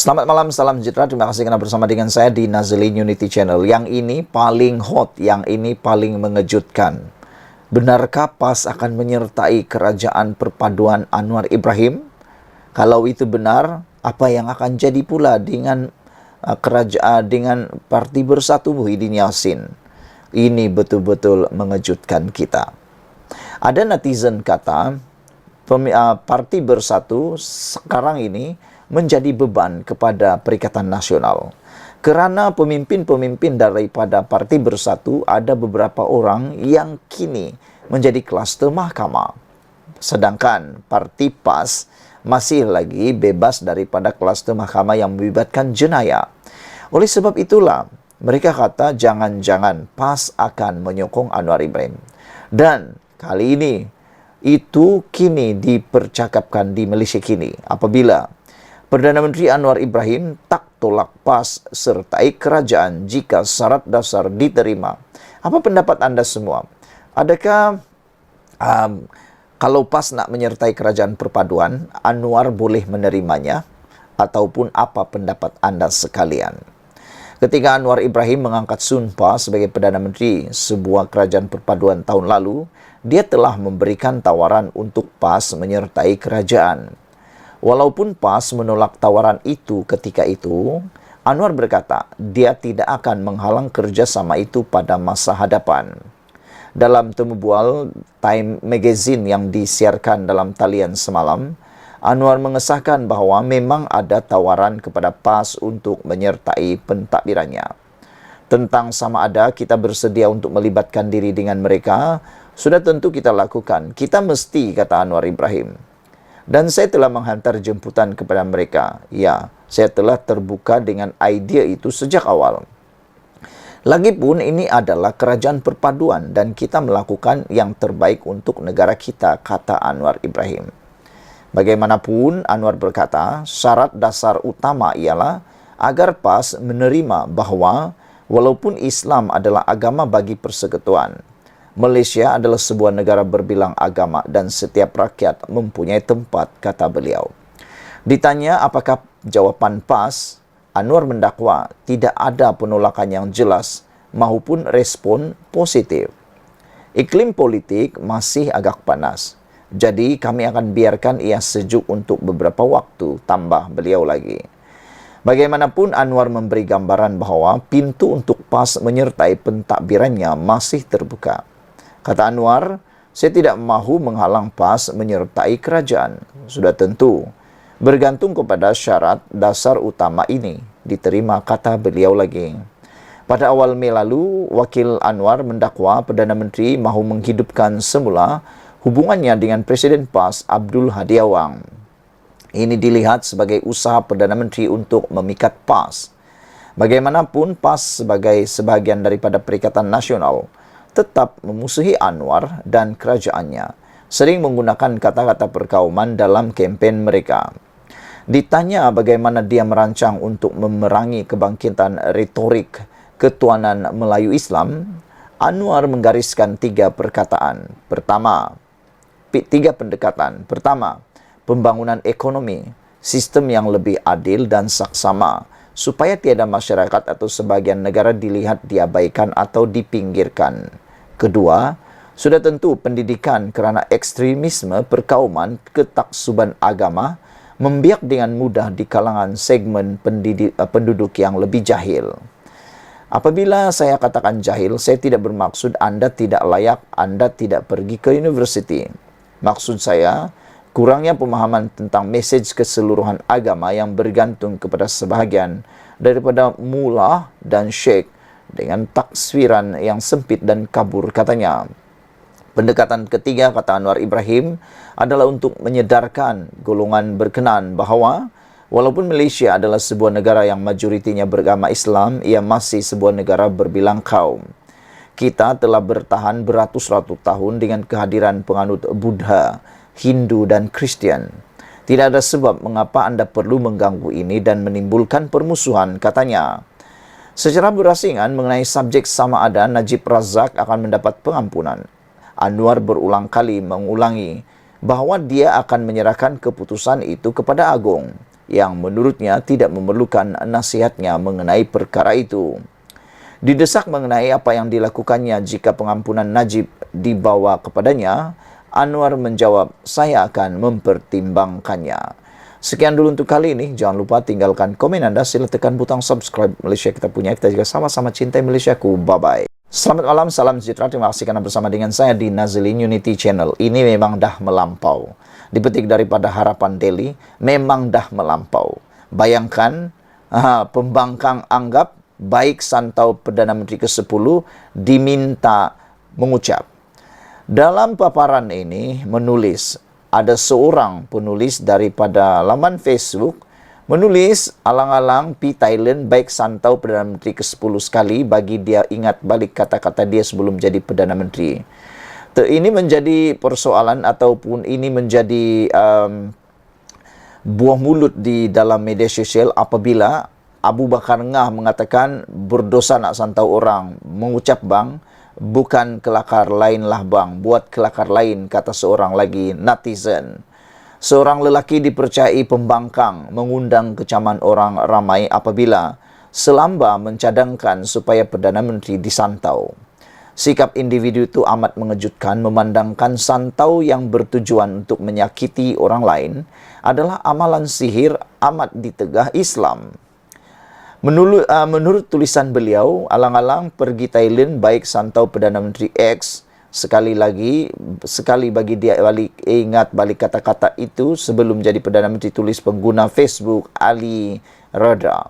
Selamat malam, salam sejahtera. Terima kasih karena bersama dengan saya di Nazlin Unity Channel. Yang ini paling hot, yang ini paling mengejutkan. Benarkah PAS akan menyertai kerajaan perpaduan Anwar Ibrahim? Kalau itu benar, apa yang akan jadi pula dengan kerajaan dengan Parti Bersatu Muhyiddin Yassin? Ini betul-betul mengejutkan kita. Ada netizen kata, Parti Bersatu sekarang ini menjadi beban kepada Perikatan Nasional. Kerana pemimpin-pemimpin daripada Parti Bersatu ada beberapa orang yang kini menjadi kluster mahkamah. Sedangkan Parti PAS masih lagi bebas daripada kluster mahkamah yang melibatkan jenayah. Oleh sebab itulah, mereka kata jangan-jangan PAS akan menyokong Anwar Ibrahim. Dan kali ini, itu kini dipercakapkan di Malaysia kini apabila Perdana Menteri Anwar Ibrahim tak tolak PAS sertai kerajaan jika syarat dasar diterima. Apa pendapat anda semua? Adakah kalau PAS nak menyertai kerajaan perpaduan, Anwar boleh menerimanya? Ataupun apa pendapat anda sekalian? Ketika Anwar Ibrahim mengangkat Sun PAS sebagai Perdana Menteri sebuah kerajaan perpaduan tahun lalu, dia telah memberikan tawaran untuk PAS menyertai kerajaan. Walaupun PAS menolak tawaran itu ketika itu, Anwar berkata dia tidak akan menghalang kerjasama itu pada masa hadapan. Dalam temu bual Time Magazine yang disiarkan dalam talian semalam, Anwar mengesahkan bahawa memang ada tawaran kepada PAS untuk menyertai pentadbirannya. Tentang sama ada kita bersedia untuk melibatkan diri dengan mereka, sudah tentu kita lakukan. Kita mesti, kata Anwar Ibrahim. Dan saya telah menghantar jemputan kepada mereka. Ya, saya telah terbuka dengan idea itu sejak awal. Lagipun ini adalah kerajaan perpaduan dan kita melakukan yang terbaik untuk negara kita, kata Anwar Ibrahim. Bagaimanapun, Anwar berkata, syarat dasar utama ialah agar PAS menerima bahawa walaupun Islam adalah agama bagi persekutuan, Malaysia adalah sebuah negara berbilang agama dan setiap rakyat mempunyai tempat, kata beliau. Ditanya apakah jawapan PAS, Anwar mendakwa tidak ada penolakan yang jelas maupun respon positif. Iklim politik masih agak panas, jadi kami akan biarkan ia sejuk untuk beberapa waktu, tambah beliau lagi. Bagaimanapun, Anwar memberi gambaran bahawa pintu untuk PAS menyertai pentadbirannya masih terbuka. Kata Anwar, saya tidak mahu menghalang PAS menyertai kerajaan. Sudah tentu, bergantung kepada syarat dasar utama ini diterima, kata beliau lagi. Pada awal Mei lalu, Wakil Anwar mendakwa Perdana Menteri mahu menghidupkan semula hubungannya dengan Presiden PAS Abdul Hadi Awang. Ini dilihat sebagai usaha Perdana Menteri untuk memikat PAS. Bagaimanapun, PAS sebagai sebahagian daripada Perikatan Nasional tetap memusuhi Anwar dan kerajaannya, sering menggunakan kata-kata perkauman dalam kempen mereka. Ditanya bagaimana dia merancang untuk memerangi kebangkitan retorik ketuanan Melayu Islam, Anwar menggariskan tiga pendekatan. Pertama, pembangunan ekonomi, sistem yang lebih adil dan saksama, supaya tiada masyarakat atau sebagian negara dilihat diabaikan atau dipinggirkan. Kedua, sudah tentu pendidikan kerana ekstremisme perkauman ketaksuban agama membiak dengan mudah di kalangan segmen penduduk yang lebih jahil. Apabila saya katakan jahil, saya tidak bermaksud anda tidak layak, anda tidak pergi ke universiti. Maksud saya, kurangnya pemahaman tentang mesej keseluruhan agama yang bergantung kepada sebahagian daripada mullah dan syekh dengan takswiran yang sempit dan kabur, katanya. Pendekatan ketiga, kata Anwar Ibrahim, adalah untuk menyedarkan golongan berkenan bahawa walaupun Malaysia adalah sebuah negara yang majoritinya beragama Islam, ia masih sebuah negara berbilang kaum. Kita telah bertahan beratus-ratus tahun dengan kehadiran penganut Buddha, Hindu dan Kristian. Tidak ada sebab mengapa anda perlu mengganggu ini dan menimbulkan permusuhan, katanya. Secara berasingan mengenai subjek sama ada Najib Razak akan mendapat pengampunan, Anwar berulang kali mengulangi bahawa dia akan menyerahkan keputusan itu kepada Agong. yang menurutnya tidak memerlukan nasihatnya mengenai perkara itu. Didesak mengenai apa yang dilakukannya jika pengampunan Najib dibawa kepadanya, Anwar menjawab, "Saya akan mempertimbangkannya." Sekian dulu untuk kali ini. Jangan lupa tinggalkan komen Anda. Sila tekan butang subscribe. Malaysia kita punya. Kita juga sama-sama cintai Malaysiaku. Bye-bye. Selamat malam. Salam sejahtera. Terima kasih karena bersama dengan saya di Nazilin Unity Channel. Ini memang dah melampau. Dipetik daripada Harapan Daily. Memang dah melampau. Bayangkan, pembangkang anggap baik Santau Perdana Menteri ke-10 diminta mengucap. Dalam paparan ini menulis, ada seorang penulis daripada laman Facebook menulis alang-alang pi Thailand baik Santau Perdana Menteri ke-10 sekali bagi dia ingat balik kata-kata dia sebelum jadi Perdana Menteri. Ini menjadi persoalan ataupun ini menjadi buah mulut di dalam media sosial apabila Abu Bakar Ngah mengatakan berdosa nak santau orang, mengucap bang, bukan kelakar lain lah bang, buat kelakar lain, kata seorang lagi netizen. Seorang lelaki dipercayai pembangkang mengundang kecaman orang ramai apabila selamba mencadangkan supaya Perdana Menteri disantau. Sikap individu itu amat mengejutkan memandangkan santau yang bertujuan untuk menyakiti orang lain adalah amalan sihir amat ditegah Islam. Menurut tulisan beliau, alang-alang pergi Thailand baik Santau Perdana Menteri X sekali bagi dia ingat balik kata-kata itu sebelum jadi Perdana Menteri, tulis pengguna Facebook Ali Reda.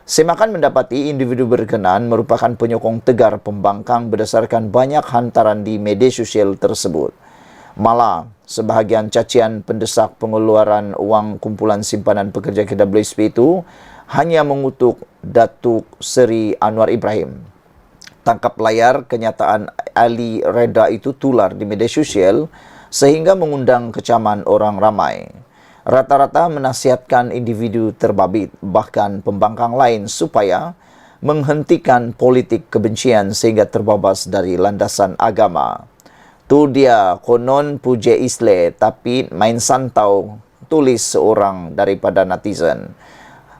Semakan mendapati individu berkenan merupakan penyokong tegar pembangkang berdasarkan banyak hantaran di media sosial tersebut. Malah, sebahagian cacian pendesak pengeluaran wang kumpulan simpanan pekerja KWSP itu hanya mengutuk Datuk Seri Anwar Ibrahim. Tangkap layar kenyataan Ali Reda itu tular di media sosial sehingga mengundang kecaman orang ramai. Rata-rata menasihatkan individu terbabit, bahkan pembangkang lain supaya menghentikan politik kebencian sehingga terbabas dari landasan agama. Tu dia konon puja Islam tapi main santau, tulis seorang daripada netizen.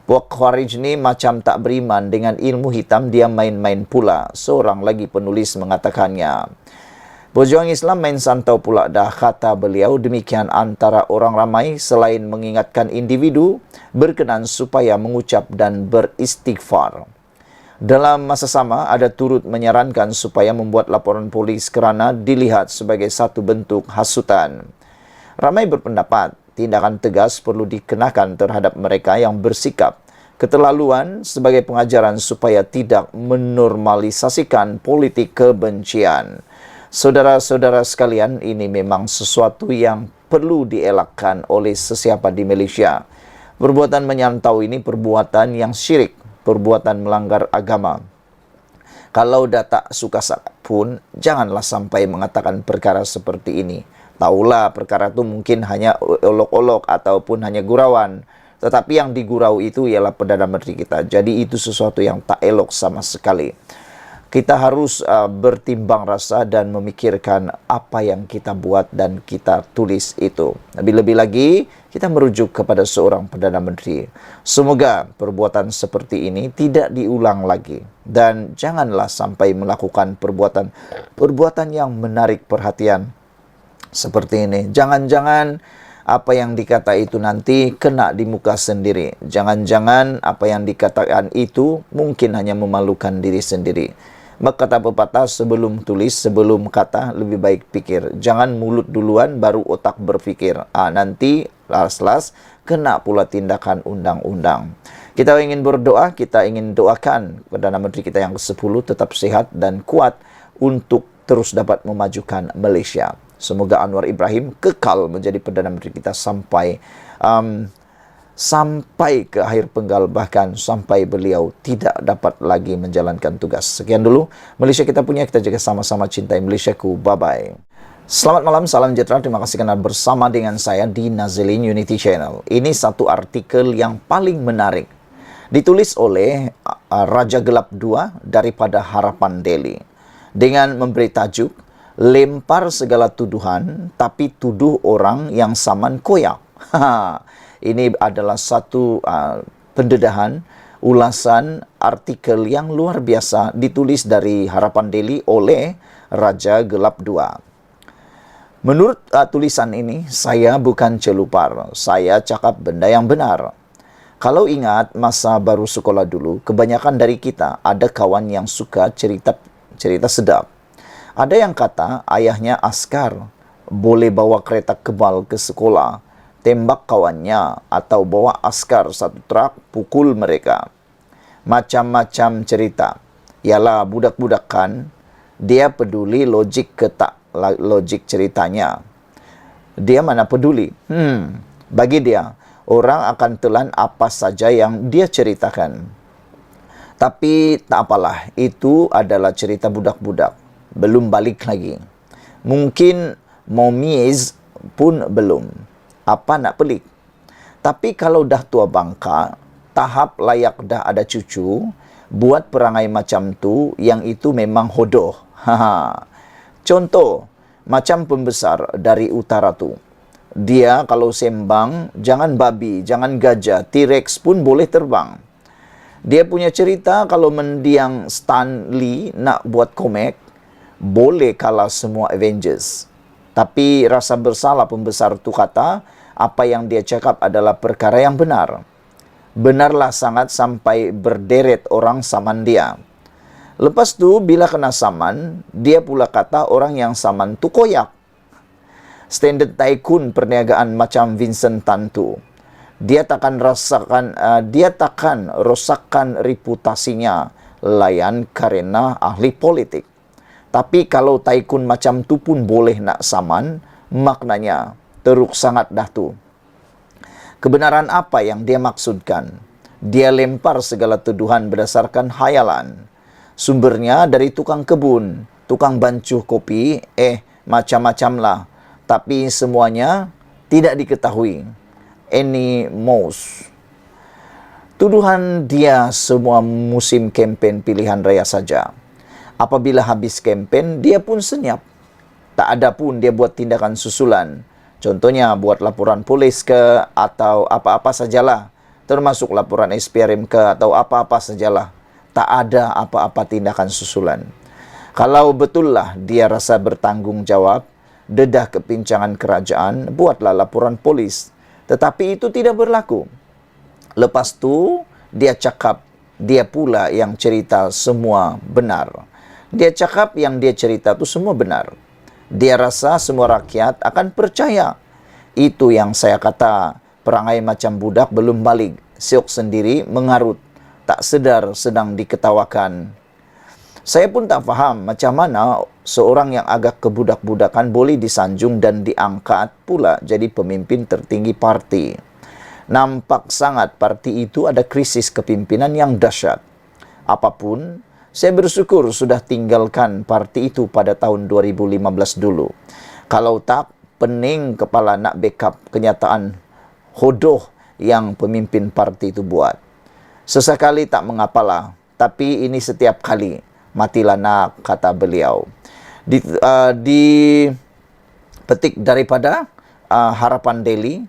Puak Khawarij ni macam tak beriman dengan ilmu hitam, dia main-main pula. Seorang lagi penulis mengatakannya. Pejuang Islam main santau pula dah, kata beliau. Demikian antara orang ramai selain mengingatkan individu berkenan supaya mengucap dan beristighfar. Dalam masa sama ada turut menyarankan supaya membuat laporan polis kerana dilihat sebagai satu bentuk hasutan. Ramai berpendapat tindakan tegas perlu dikenakan terhadap mereka yang bersikap keterlaluan sebagai pengajaran supaya tidak menormalisasikan politik kebencian. Saudara-saudara sekalian, ini memang sesuatu yang perlu dielakkan oleh sesiapa di Malaysia. Perbuatan menyantau ini perbuatan yang syirik, perbuatan melanggar agama. Kalau dah tak suka pun, janganlah sampai mengatakan perkara seperti ini. Taulah perkara itu mungkin hanya olok-olok ataupun hanya gurauan. Tetapi yang digurau itu ialah Perdana Menteri kita. Jadi itu sesuatu yang tak elok sama sekali. Kita harus bertimbang rasa dan memikirkan apa yang kita buat dan kita tulis itu. Lebih-lebih lagi, kita merujuk kepada seorang Perdana Menteri. Semoga perbuatan seperti ini tidak diulang lagi. Dan janganlah sampai melakukan perbuatan yang menarik perhatian seperti ini. Jangan-jangan apa yang dikata itu nanti kena di muka sendiri. Jangan-jangan apa yang dikatakan itu mungkin hanya memalukan diri sendiri. Maka kata pepatah, sebelum tulis, sebelum kata, lebih baik pikir. Jangan mulut duluan, baru otak berpikir. Nanti las-las kena pula tindakan undang-undang. Kita ingin berdoa, kita ingin doakan Perdana Menteri kita yang ke-10 tetap sehat dan kuat untuk terus dapat memajukan Malaysia. Semoga Anwar Ibrahim kekal menjadi Perdana Menteri kita sampai ke akhir penggal, bahkan sampai beliau tidak dapat lagi menjalankan tugas. Sekian dulu Malaysia kita punya, kita jaga sama-sama cintai Malaysiaku. Bye-bye. Selamat malam, salam sejahtera. Terima kasih karena bersama dengan saya di Nazilin Unity Channel. Ini satu artikel yang paling menarik. Ditulis oleh Raja Gelap 2 daripada Harapan Daily. Dengan memberi tajuk, lempar segala tuduhan, tapi tuduh orang yang saman koyak. Ini adalah satu pendedahan, ulasan artikel yang luar biasa ditulis dari Harapan Daily oleh Raja Gelap 2. Menurut tulisan ini, saya bukan celupar, saya cakap benda yang benar. Kalau ingat masa baru sekolah dulu, kebanyakan dari kita ada kawan yang suka cerita sedap. Ada yang kata ayahnya askar, boleh bawa kereta kebal ke sekolah, tembak kawannya, atau bawa askar satu truk pukul mereka. Macam-macam cerita. Ialah budak-budak kan, dia peduli logik ke tak logik ceritanya. Dia mana peduli. Bagi dia, orang akan telan apa saja yang dia ceritakan. Tapi tak apalah, itu adalah cerita budak-budak. Belum balik lagi. Mungkin momies pun belum. Apa nak pelik? Tapi kalau dah tua bangka, tahap layak dah ada cucu, buat perangai macam tu, yang itu memang hodoh. Contoh, macam pembesar dari utara tu. Dia kalau sembang, jangan babi, jangan gajah, T-Rex pun boleh terbang. Dia punya cerita kalau mendiang Stan Lee nak buat komik, boleh kalah semua Avengers. Tapi rasa bersalah pembesar tu kata, apa yang dia cakap adalah perkara yang benar. Benarlah sangat sampai berderet orang saman dia. Lepas tu, bila kena saman, dia pula kata orang yang saman tu koyak. Standard tycoon perniagaan macam Vincent Tan tu. Dia takkan rosakkan reputasinya layan karena ahli politik. Tapi kalau tycoon macam tu pun boleh nak saman, maknanya teruk sangat dah tu. Kebenaran apa yang dia maksudkan? Dia lempar segala tuduhan berdasarkan hayalan. Sumbernya dari tukang kebun, tukang bancuh kopi, macam-macam lah. Tapi semuanya tidak diketahui. Any most. Tuduhan dia semua musim kempen pilihan raya saja. Apabila habis kempen, dia pun senyap. Tak ada pun dia buat tindakan susulan. Contohnya, buat laporan polis ke atau apa-apa sajalah. Termasuk laporan SPRM ke atau apa-apa sajalah. Tak ada apa-apa tindakan susulan. Kalau betullah dia rasa bertanggung jawab, dedah kepincangan kerajaan, buatlah laporan polis. Tetapi itu tidak berlaku. Lepas tu, dia cakap, dia pula yang cerita semua benar. Dia cakap yang dia cerita tu semua benar. Dia rasa semua rakyat akan percaya. Itu yang saya kata, perangai macam budak belum balik. Siok sendiri mengarut. Tak sedar sedang diketawakan. Saya pun tak faham macam mana seorang yang agak kebudak-budakan boleh disanjung dan diangkat pula jadi pemimpin tertinggi parti. Nampak sangat parti itu ada krisis kepimpinan yang dahsyat. Apapun, saya bersyukur sudah tinggalkan parti itu pada tahun 2015 dulu. Kalau tak, pening kepala nak backup kenyataan hodoh yang pemimpin parti itu buat. Sesekali tak mengapalah, tapi ini setiap kali. Matilah nak, kata beliau. Dipetik daripada Harapan Daily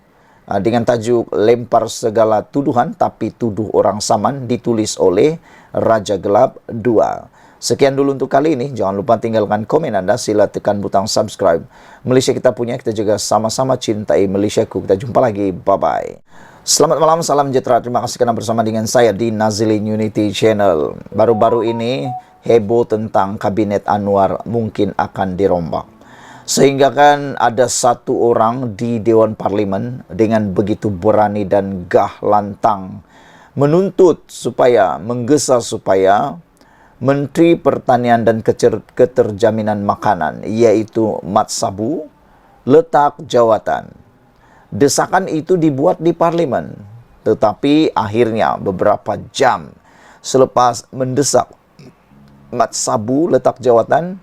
dengan tajuk Lempar Segala Tuduhan Tapi Tuduh Orang Saman, ditulis oleh Raja Gelap 2. Sekian dulu untuk kali ini. Jangan lupa tinggalkan komen anda. Sila tekan butang subscribe. Malaysia kita punya, kita juga sama-sama cintai Malaysiaku. Kita jumpa lagi. Bye-bye. Selamat malam, salam sejahtera. Terima kasih kerana bersama dengan saya di Nazilin Unity Channel. Baru-baru ini heboh tentang Kabinet Anwar mungkin akan dirombak. Sehingga kan ada satu orang di Dewan Parlimen dengan begitu berani dan gah lantang menuntut supaya, menggesa supaya Menteri Pertanian dan Keterjaminan Makanan, iaitu Mat Sabu, letak jawatan. Desakan itu dibuat di Parlimen, tetapi akhirnya beberapa jam selepas mendesak Mat Sabu letak jawatan,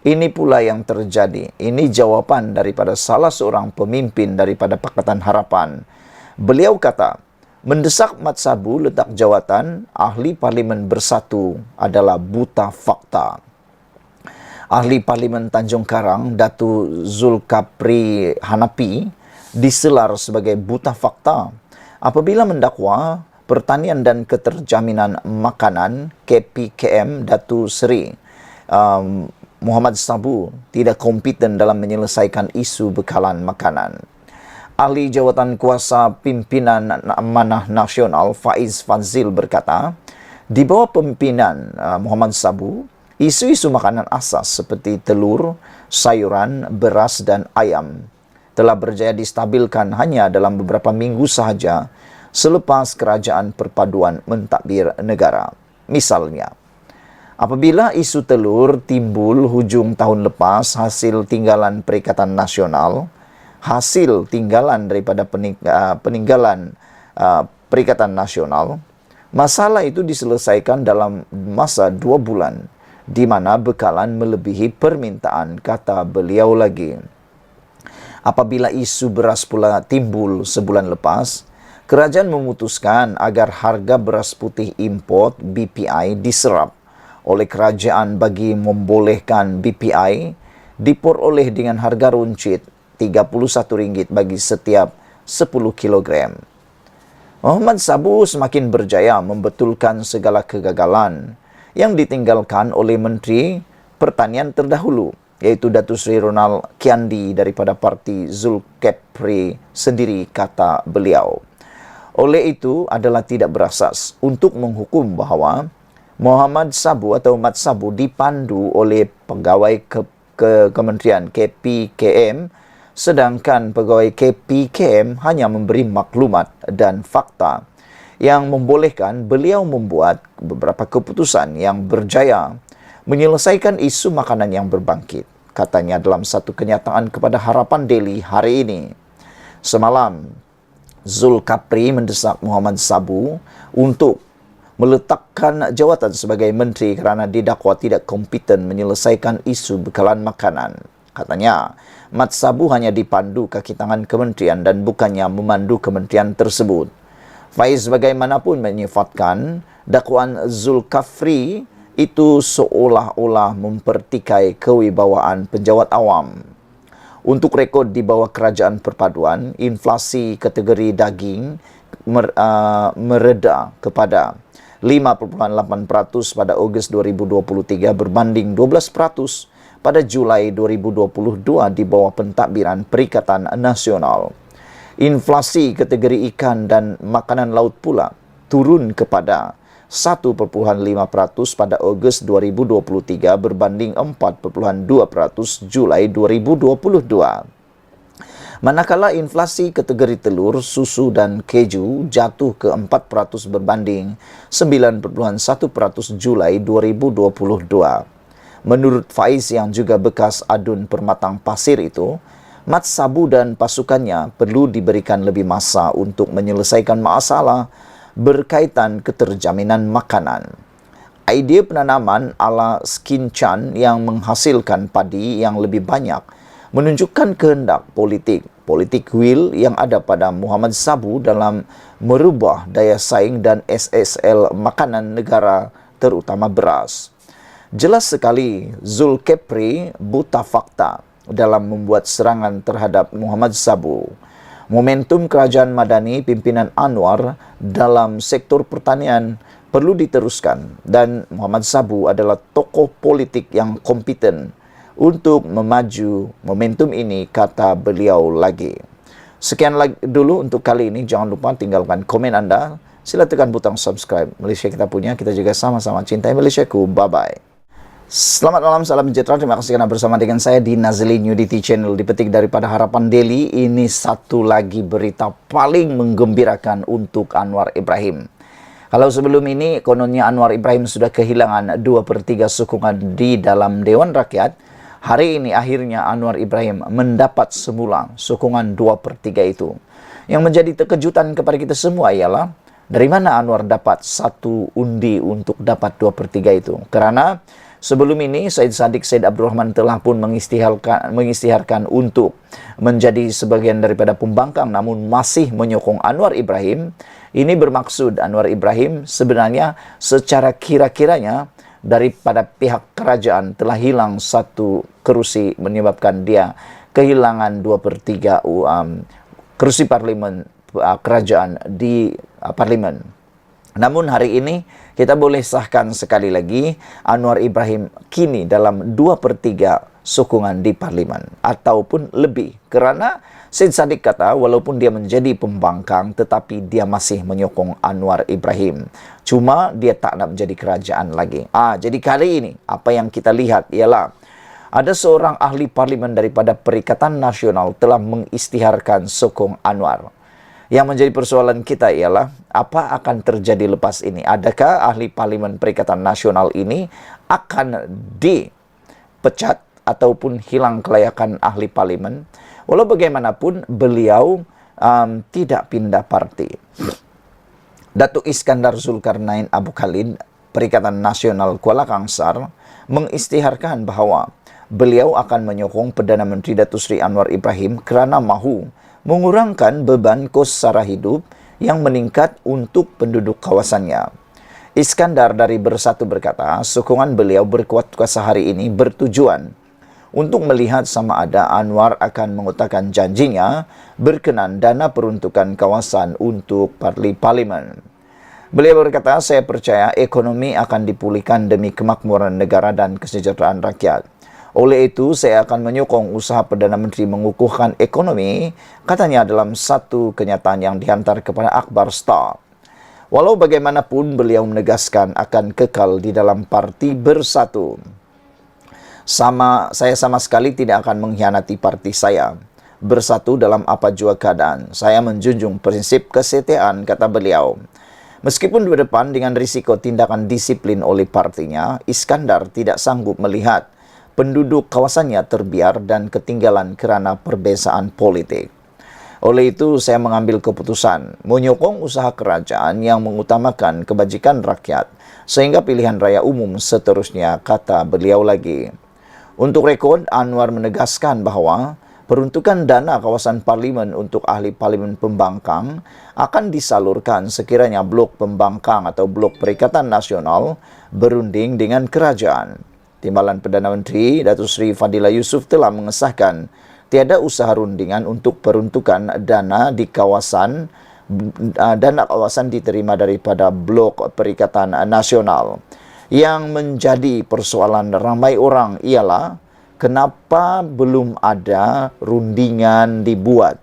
ini pula yang terjadi. Ini jawapan daripada salah seorang pemimpin daripada Pakatan Harapan. Beliau kata, mendesak Mat Sabu letak jawatan ahli parlimen bersatu adalah buta fakta. Ahli Parlimen Tanjung Karang, Datu Zulkapri Hanapi, diselar sebagai buta fakta. apabila mendakwa Pertanian dan Keterjaminan Makanan KPKM Datu Seri Muhammad Sabu tidak kompeten dalam menyelesaikan isu bekalan makanan. Ahli Jawatan Kuasa Pimpinan Amanah Nasional Faiz Fazil berkata, di bawah pimpinan Muhammad Sabu, isu-isu makanan asas seperti telur, sayuran, beras dan ayam telah berjaya distabilkan hanya dalam beberapa minggu sahaja selepas kerajaan perpaduan mentadbir negara. Misalnya, apabila isu telur timbul hujung tahun lepas hasil tinggalan Perikatan Nasional, hasil tinggalan daripada peninggalan Perikatan Nasional, masalah itu diselesaikan dalam masa 2 bulan, di mana bekalan melebihi permintaan, kata beliau lagi. Apabila isu beras pula timbul sebulan lepas, kerajaan memutuskan agar harga beras putih import BPI diserap oleh kerajaan bagi membolehkan BPI diperoleh dengan harga runcit RM31 bagi setiap 10 kilogram. Muhammad Sabu semakin berjaya membetulkan segala kegagalan yang ditinggalkan oleh Menteri Pertanian terdahulu, yaitu Datu Sri Ronald Kiandi daripada Parti Zulkifli sendiri, kata beliau. Oleh itu adalah tidak berasas untuk menghukum bahawa Muhammad Sabu atau Mat Sabu dipandu oleh pegawai Kementerian KPKM, sedangkan pegawai KPKM hanya memberi maklumat dan fakta yang membolehkan beliau membuat beberapa keputusan yang berjaya menyelesaikan isu makanan yang berbangkit, katanya dalam satu kenyataan kepada Harapan Daily hari ini. Semalam, Zulkifli mendesak Muhammad Sabu untuk meletakkan jawatan sebagai menteri kerana didakwa tidak kompeten menyelesaikan isu bekalan makanan. Katanya, Mat Sabu hanya dipandu kaki tangan kementerian dan bukannya memandu kementerian tersebut. Faiz bagaimanapun menyifatkan dakwaan Zulkifli itu seolah-olah mempertikai kewibawaan penjawat awam. Untuk rekod di bawah kerajaan perpaduan, inflasi kategori daging mereda kepada 5.8% pada Ogos 2023 berbanding 12% pada Julai 2022 di bawah pentadbiran Perikatan Nasional. Inflasi kategori ikan dan makanan laut pula turun kepada 1.5% pada Ogos 2023 berbanding 4.2% Julai 2022. Manakala inflasi kategori telur, susu dan keju jatuh ke 4% berbanding 9.1% Julai 2022. Menurut Faiz yang juga bekas adun permatang pasir itu, Mat Sabu dan pasukannya perlu diberikan lebih masa untuk menyelesaikan masalah berkaitan keterjaminan makanan. Idea penanaman ala Skinchan yang menghasilkan padi yang lebih banyak menunjukkan kehendak politik will yang ada pada Muhammad Sabu dalam merubah daya saing dan SSL makanan negara, terutama beras. Jelas sekali Zulkifli buta fakta dalam membuat serangan terhadap Muhammad Sabu. Momentum kerajaan Madani pimpinan Anwar dalam sektor pertanian perlu diteruskan dan Muhammad Sabu adalah tokoh politik yang kompeten untuk memaju momentum ini, kata beliau lagi. Sekian lagi dulu untuk kali ini. Jangan lupa tinggalkan komen anda. Sila tekan butang subscribe. Malaysia kita punya, kita juga sama-sama cintai Malaysiaku. Bye-bye. Selamat malam, salam sejahtera. Terima kasih kerana bersama dengan saya di Nazli Nudity Channel. Dipetik daripada Harapan Daily. Ini satu lagi berita paling menggembirakan untuk Anwar Ibrahim. Kalau sebelum ini, kononnya Anwar Ibrahim sudah kehilangan 2/3 sokongan di dalam Dewan Rakyat. Hari ini akhirnya Anwar Ibrahim mendapat semula sokongan 2/3 itu. Yang menjadi terkejutan kepada kita semua ialah dari mana Anwar dapat satu undi untuk dapat 2/3 itu. Kerana sebelum ini, Syed Abdul Rahman telah pun mengisytiharkan untuk menjadi sebagian daripada pembangkang namun masih menyokong Anwar Ibrahim. Ini bermaksud Anwar Ibrahim sebenarnya secara kira-kiranya daripada pihak kerajaan telah hilang satu kerusi menyebabkan dia kehilangan 2/3 kerusi parlimen kerajaan di parlimen. Namun hari ini kita boleh sahkan sekali lagi Anwar Ibrahim kini dalam 2/3 sokongan di parlimen ataupun lebih, kerana Syed Saddiq kata walaupun dia menjadi pembangkang tetapi dia masih menyokong Anwar Ibrahim. Cuma dia tak nak menjadi kerajaan lagi. Jadi kali ini apa yang kita lihat ialah ada seorang ahli parlimen daripada Perikatan Nasional telah mengisytiharkan sokong Anwar. Yang menjadi persoalan kita ialah apa akan terjadi lepas ini? Adakah ahli parlimen Perikatan Nasional ini akan dipecat ataupun hilang kelayakan ahli parlimen? Walau bagaimanapun beliau tidak pindah parti. Datuk Iskandar Zulkarnain Abu Khalid, Perikatan Nasional Kuala Kangsar, mengisytiharkan bahawa beliau akan menyokong Perdana Menteri Datuk Seri Anwar Ibrahim kerana mahu mengurangkan beban kos sara hidup yang meningkat untuk penduduk kawasannya. Iskandar dari Bersatu berkata, sokongan beliau berkuat kuasa hari ini bertujuan untuk melihat sama ada Anwar akan mengutarakan janjinya berkenan dana peruntukan kawasan untuk parlimen. Beliau berkata, saya percaya ekonomi akan dipulihkan demi kemakmuran negara dan kesejahteraan rakyat. Oleh itu, saya akan menyokong usaha Perdana Menteri mengukuhkan ekonomi, katanya dalam satu kenyataan yang dihantar kepada Akhbar Star. Walau bagaimanapun, beliau menegaskan akan kekal di dalam parti Bersatu. Saya sama sekali tidak akan mengkhianati parti saya. Bersatu dalam apa jua keadaan. Saya menjunjung prinsip kesetiaan, kata beliau. Meskipun berdepan dengan risiko tindakan disiplin oleh partinya, Iskandar tidak sanggup melihat penduduk kawasannya terbiar dan ketinggalan kerana perbezaan politik. Oleh itu, saya mengambil keputusan menyokong usaha kerajaan yang mengutamakan kebajikan rakyat sehingga pilihan raya umum seterusnya, kata beliau lagi. Untuk rekod, Anwar menegaskan bahawa peruntukan dana kawasan parlimen untuk ahli parlimen pembangkang akan disalurkan sekiranya blok pembangkang atau blok Perikatan Nasional berunding dengan kerajaan. Timbalan Perdana Menteri Datuk Seri Fadillah Yusof telah mengesahkan tiada usaha rundingan untuk peruntukan dana di kawasan diterima daripada blok Perikatan Nasional. Yang menjadi persoalan ramai orang ialah kenapa belum ada rundingan dibuat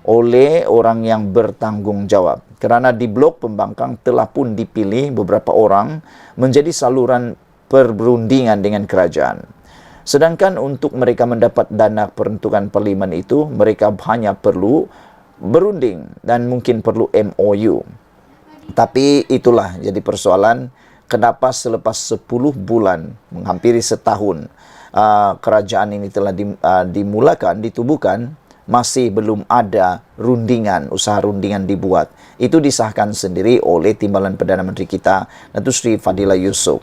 oleh orang yang bertanggungjawab. Kerana di blok pembangkang telah pun dipilih beberapa orang menjadi saluran perundingan dengan kerajaan. Sedangkan untuk mereka mendapat dana peruntukan parlimen itu, mereka hanya perlu berunding dan mungkin perlu MOU. Tapi itulah jadi persoalan kenapa selepas 10 bulan, menghampiri setahun, kerajaan ini telah dimulakan, ditubuhkan, masih belum ada rundingan, usaha rundingan dibuat. Itu disahkan sendiri oleh Timbalan Perdana Menteri kita, Datuk Seri Fadillah Yusof.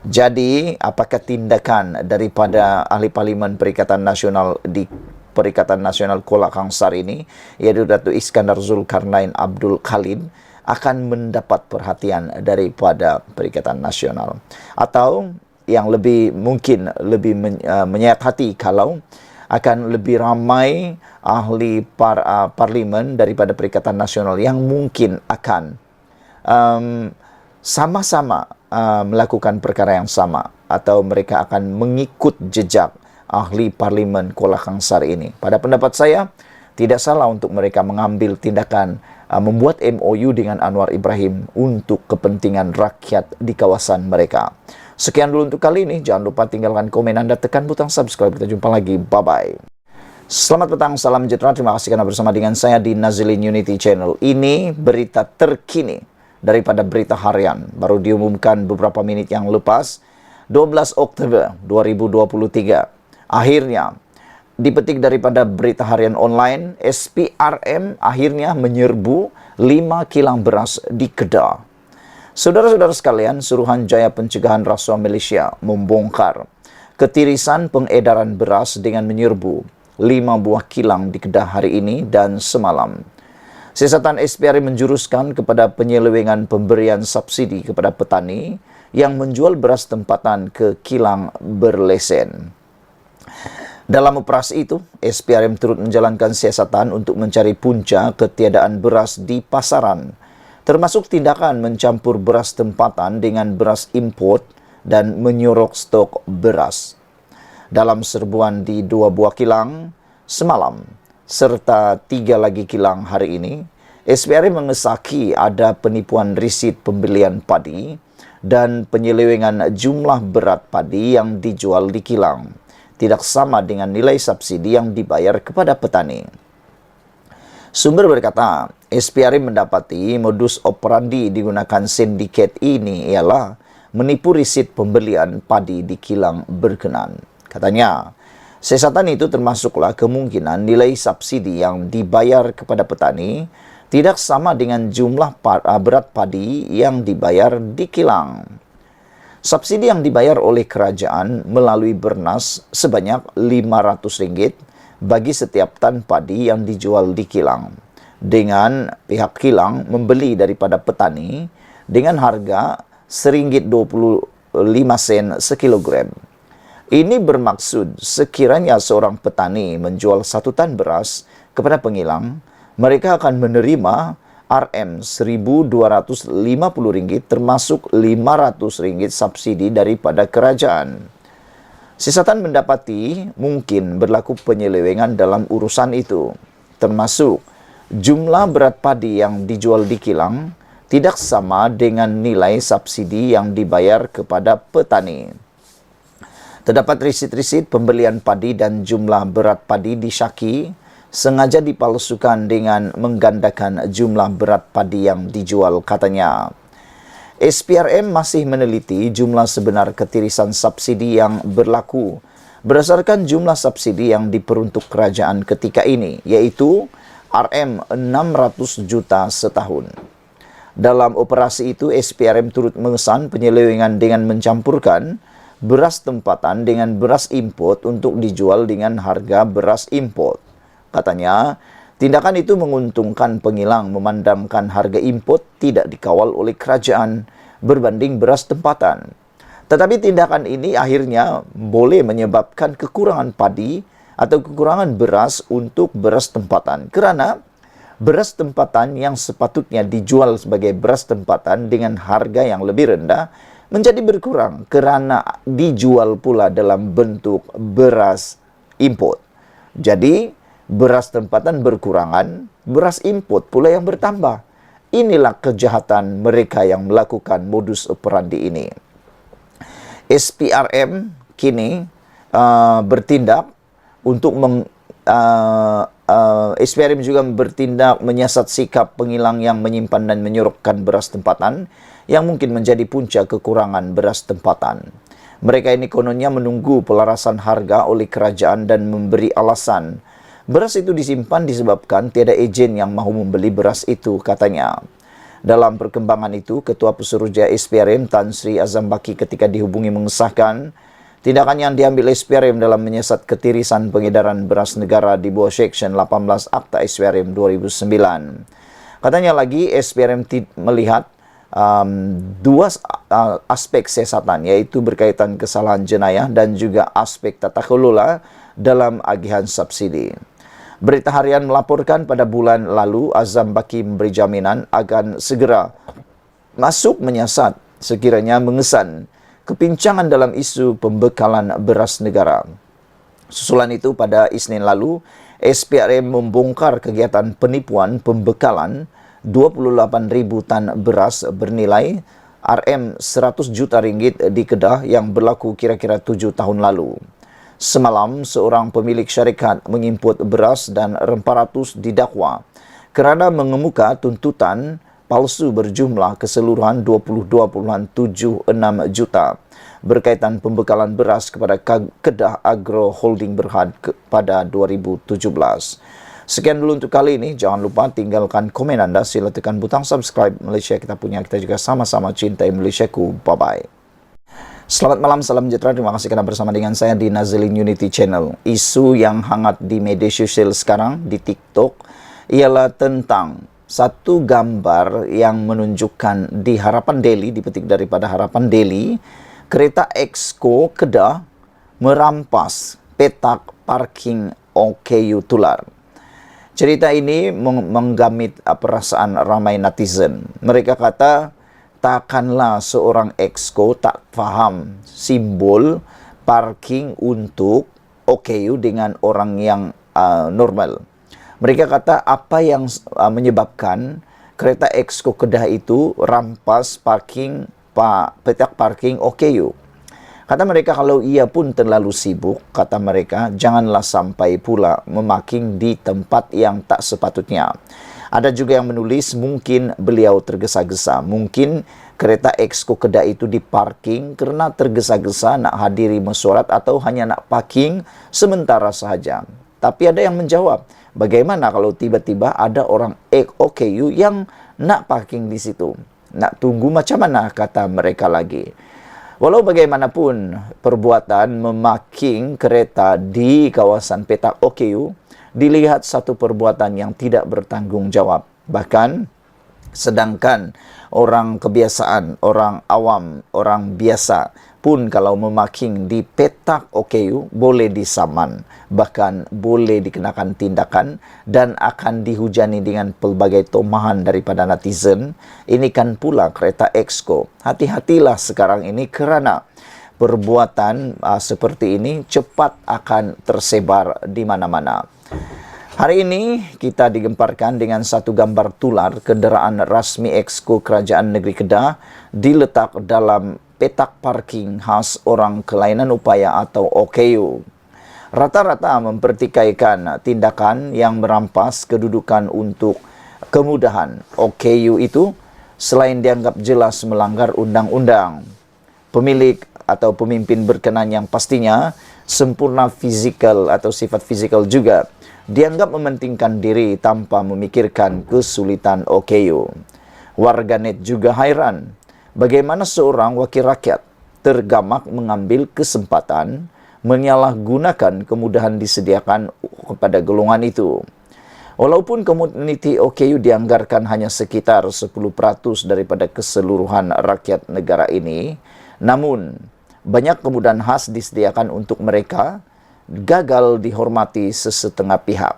Jadi, apakah tindakan daripada ahli parlimen Perikatan Nasional di Perikatan Nasional Kuala Kangsar ini, iaitu Datuk Iskandar Zulkarnain Abdul Khalid, akan mendapat perhatian daripada Perikatan Nasional? Atau yang lebih mungkin lebih menyayat hati kalau akan lebih ramai ahli parlimen daripada Perikatan Nasional yang mungkin akan sama-sama melakukan perkara yang sama, atau mereka akan mengikut jejak ahli parlimen Kuala Kangsar ini. Pada pendapat saya, tidak salah untuk mereka mengambil tindakan membuat MOU dengan Anwar Ibrahim untuk kepentingan rakyat di kawasan mereka. Sekian dulu untuk kali ini. Jangan lupa tinggalkan komen Anda, tekan butang subscribe. Kita jumpa lagi. Bye-bye. Selamat petang, salam sejahtera. Terima kasih karena bersama dengan saya di Nazilin Unity Channel. Ini berita terkini daripada berita harian. Baru diumumkan beberapa menit yang lepas, 12 Oktober 2023. Akhirnya, dipetik daripada berita harian online, SPRM akhirnya menyerbu 5 kilang beras di Kedah. Saudara-saudara sekalian, Suruhanjaya Pencegahan Rasuah Malaysia membongkar ketirisan pengedaran beras dengan menyerbu 5 buah kilang di Kedah hari ini dan semalam. Siasatan SPRM menjuruskan kepada penyelewengan pemberian subsidi kepada petani yang menjual beras tempatan ke kilang berlesen. Dalam operasi itu, SPRM turut menjalankan siasatan untuk mencari punca ketiadaan beras di pasaran, termasuk tindakan mencampur beras tempatan dengan beras import dan menyorok stok beras. Dalam serbuan di 2 buah kilang semalam, serta 3 lagi kilang hari ini, SPRM mengesaki ada penipuan risit pembelian padi dan penyelewengan jumlah berat padi yang dijual di kilang tidak sama dengan nilai subsidi yang dibayar kepada petani. Sumber berkata, SPRM mendapati modus operandi digunakan sindiket ini ialah menipu risit pembelian padi di kilang berkenan. Katanya, siasatan itu termasuklah kemungkinan nilai subsidi yang dibayar kepada petani tidak sama dengan jumlah berat padi yang dibayar di kilang. Subsidi yang dibayar oleh kerajaan melalui Bernas sebanyak Rp500 bagi setiap tan padi yang dijual di kilang, dengan pihak kilang membeli daripada petani dengan harga Rp1.25 sekilogram. Ini bermaksud sekiranya seorang petani menjual 1 tan beras kepada pengilang, mereka akan menerima Rm Rp1.250 termasuk Rp500 subsidi daripada kerajaan. Siasatan mendapati mungkin berlaku penyelewengan dalam urusan itu, termasuk jumlah berat padi yang dijual di kilang tidak sama dengan nilai subsidi yang dibayar kepada petani. Terdapat risit-risit pembelian padi dan jumlah berat padi di Syaki sengaja dipalsukan dengan menggandakan jumlah berat padi yang dijual, katanya. SPRM masih meneliti jumlah sebenar ketirisan subsidi yang berlaku berdasarkan jumlah subsidi yang diperuntuk kerajaan ketika ini, yaitu Rm600 juta setahun. Dalam operasi itu, SPRM turut mengesan penyelewengan dengan mencampurkan beras tempatan dengan beras import untuk dijual dengan harga beras import. Katanya, tindakan itu menguntungkan pengilang memandangkan harga import tidak dikawal oleh kerajaan berbanding beras tempatan. Tetapi tindakan ini akhirnya boleh menyebabkan kekurangan padi atau kekurangan beras untuk beras tempatan. Kerana beras tempatan yang sepatutnya dijual sebagai beras tempatan dengan harga yang lebih rendah menjadi berkurang kerana dijual pula dalam bentuk beras import. Jadi, beras tempatan berkurangan, beras import pula yang bertambah. Inilah kejahatan mereka yang melakukan modus operandi ini. SPRM kini bertindak untuk SPRM juga bertindak menyiasat sikap pengilang yang menyimpan dan menyorokkan beras tempatan yang mungkin menjadi punca kekurangan beras tempatan. Mereka ini kononnya menunggu pelarasan harga oleh kerajaan dan memberi alasan beras itu disimpan disebabkan tiada ejen yang mahu membeli beras itu, katanya. Dalam perkembangan itu, Ketua Pesuruhjaya SPRM Tan Sri Azam Baki ketika dihubungi mengesahkan tindakan yang diambil SPRM dalam menyiasat ketirisan pengedaran beras negara di bawah Seksyen 18 Akta SPRM 2009. Katanya lagi, SPRM melihat dua aspek siasatan, yaitu berkaitan kesalahan jenayah dan juga aspek tata kelola dalam agihan subsidi. Berita Harian melaporkan pada bulan lalu, Azam Baki memberi jaminan akan segera masuk menyiasat sekiranya mengesan kepincangan dalam isu pembekalan beras negara. Susulan itu, pada Isnin lalu, SPRM membongkar kegiatan penipuan pembekalan 28.000 tan beras bernilai Rm100 juta ringgit di Kedah yang berlaku kira-kira 7 tahun lalu. Semalam, seorang pemilik syarikat mengimport beras dan rempah ratus didakwa kerana mengemuka tuntutan palsu berjumlah keseluruhan 22.76 juta berkaitan pembekalan beras kepada Kedah Agro Holding Berhad pada 2017. Sekian dulu untuk kali ini. Jangan lupa tinggalkan komen anda. Sila tekan butang subscribe. Malaysia kita punya, kita juga sama-sama cintai Malaysiaku. Bye-bye. Selamat malam, salam sejahtera. Terima kasih kerana bersama dengan saya di Nazilin Unity Channel. Isu yang hangat di media sosial sekarang, di TikTok, ialah tentang satu gambar yang menunjukkan di Harapan Daily, dipetik daripada Harapan Daily, kereta Exco Kedah merampas petak parking OKU Tular. Cerita ini menggamit perasaan ramai netizen. Mereka kata, takkanlah seorang exco tak faham simbol parking untuk OKU dengan orang yang normal. Mereka kata apa yang menyebabkan kereta exco Kedah itu rampas petak parking OKU. Kata mereka kalau ia pun terlalu sibuk, kata mereka, janganlah sampai pula memaking di tempat yang tak sepatutnya. Ada juga yang menulis mungkin beliau tergesa-gesa. Mungkin kereta exco Kedah itu diparking karena tergesa-gesa nak hadiri mesyuarat atau hanya nak parking sementara sahaja. Tapi ada yang menjawab, bagaimana kalau tiba-tiba ada orang OKU yang nak parking di situ? Nak tunggu macam mana, kata mereka lagi. Walau bagaimanapun, perbuatan memaking kereta di kawasan petak OKU dilihat satu perbuatan yang tidak bertanggung jawab. Bahkan, sedangkan orang kebiasaan, orang awam, orang biasa pun kalau memaking di petak OKU boleh disaman, bahkan boleh dikenakan tindakan dan akan dihujani dengan pelbagai tomahan daripada netizen. Ini kan pula kereta exco. Hati-hatilah sekarang ini kerana perbuatan seperti ini cepat akan tersebar di mana-mana. Hari ini kita digemparkan dengan satu gambar tular kenderaan rasmi exco Kerajaan Negeri Kedah diletak dalam petak parking khas orang kelainan upaya atau OKU. Rata-rata mempertikaikan tindakan yang merampas kedudukan untuk kemudahan. OKU itu selain dianggap jelas melanggar undang-undang, pemilik atau pemimpin berkenan yang pastinya sempurna fizikal atau sifat fizikal juga dianggap mementingkan diri tanpa memikirkan kesulitan OKU. Warganet juga hairan bagaimana seorang wakil rakyat tergamak mengambil kesempatan menyalahgunakan kemudahan disediakan kepada golongan itu. Walaupun komuniti OKU dianggarkan hanya sekitar 10% daripada keseluruhan rakyat negara ini, namun banyak kemudahan khas disediakan untuk mereka gagal dihormati sesetengah pihak.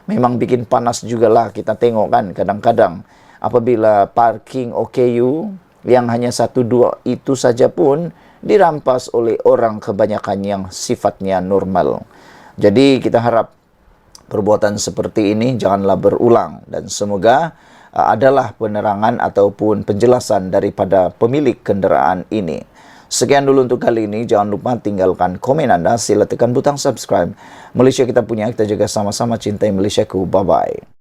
Memang bikin panas jugalah kita tengok kan kadang-kadang apabila parking OKU yang hanya 1-2 itu saja pun dirampas oleh orang kebanyakan yang sifatnya normal. Jadi kita harap perbuatan seperti ini janganlah berulang dan semoga adalah penerangan ataupun penjelasan daripada pemilik kenderaan ini. Sekian dulu untuk kali ini. Jangan lupa tinggalkan komen Anda. Sila tekan butang subscribe. Malaysia kita punya, kita jaga sama-sama cintai Malaysiaku. Bye-bye.